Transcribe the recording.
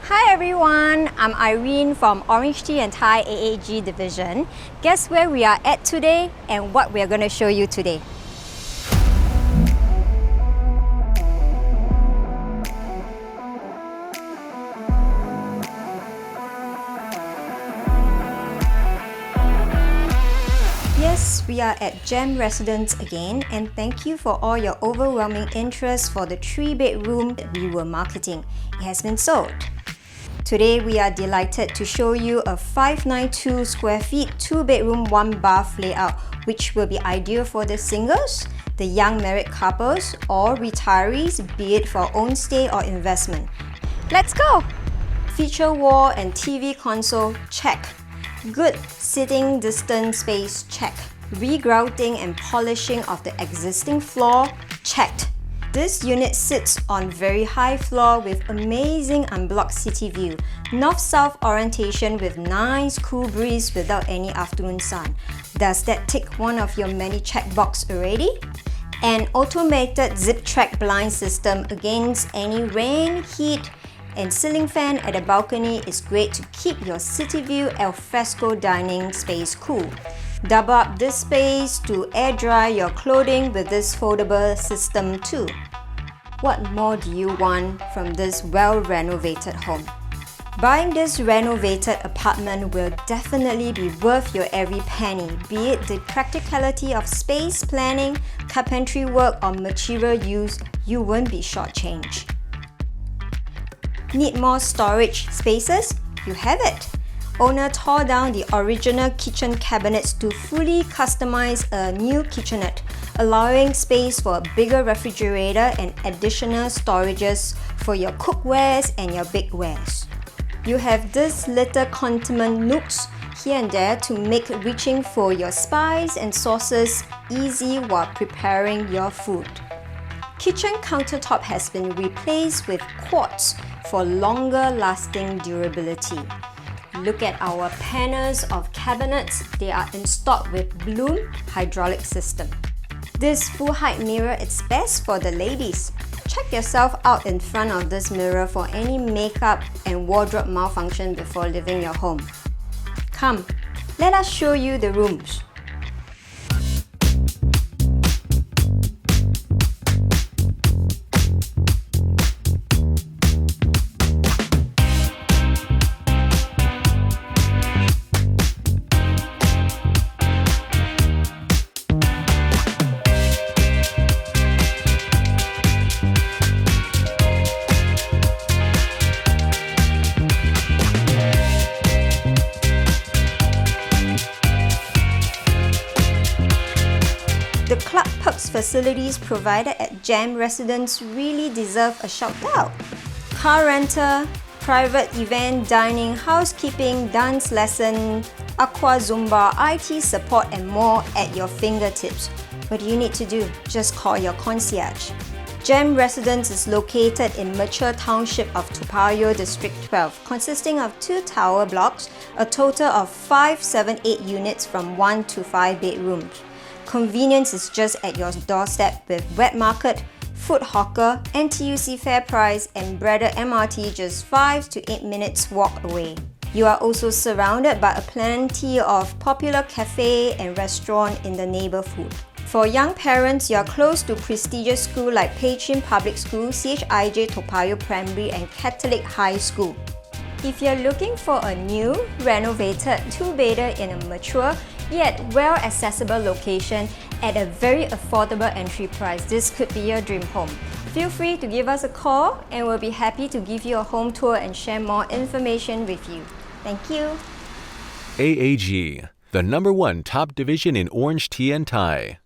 Hi everyone, I'm Eirene from OrangeTee and Thai AAG division. Guess where we are at today and what we are going to show you today. Yes, we are at Gem Residence again, and thank you for all your overwhelming interest for the 3-bedroom that we were marketing. It has been sold. Today we are delighted to show you a 592 square feet 2-bedroom 1-bath layout, which will be ideal for the singles, the young married couples, or retirees, be it for own stay or investment. Let's go! Feature wall and TV console, check. Good sitting distance space, check. Regrouting and polishing of the existing floor, checked. This unit sits on very high floor with amazing unblocked city view, north-south orientation with nice cool breeze without any afternoon sun. Does that tick one of your many checkbox already? An automated zip track blind system against any rain, heat, and ceiling fan at the balcony is great to keep your city view alfresco dining space cool. Double up this space to air dry your clothing with this foldable system too. What more do you want from this well-renovated home? Buying this renovated apartment will definitely be worth your every penny, be it the practicality of space planning, carpentry work, or material use, you won't be shortchanged. Need more storage spaces? You have it! Owner tore down the original kitchen cabinets to fully customize a new kitchenette, allowing space for a bigger refrigerator and additional storages for your cookwares and your bakewares. You have these little condiment nooks here and there to make reaching for your spice and sauces easy while preparing your food. Kitchen countertop has been replaced with quartz for longer lasting durability. Look at our panels of cabinets. They are installed with Bloom hydraulic system. This full height mirror is best for the ladies. Check yourself out in front of this mirror for any makeup and wardrobe malfunction before leaving your home. Come, let us show you the rooms. The club perks facilities provided at Gem Residence really deserve a shout out. Car rental, private event, dining, housekeeping, dance lesson, aqua zumba, IT support and more at your fingertips. What do you need to do? Just call your concierge. Gem Residence is located in mature township of Toa Payoh District 12, consisting of 2 tower blocks, a total of 578 units from 1 to 5 bedrooms. Convenience is just at your doorstep with wet market, food hawker, NTUC fair price, and Brother MRT just 5 to 8 minutes walk away. You are also surrounded by a plenty of popular cafe and restaurant in the neighborhood. For young parents, you are close to prestigious schools like Pei Chin Public School, CHIJ Toa Payoh Primary, and Catholic High School. If you're looking for a new, renovated 2-bedder in a mature yet well-accessible location at a very affordable entry price, this could be your dream home. Feel free to give us a call and we'll be happy to give you a home tour and share more information with you. Thank you. AAG, the #1 top division in OrangeTee and Thai.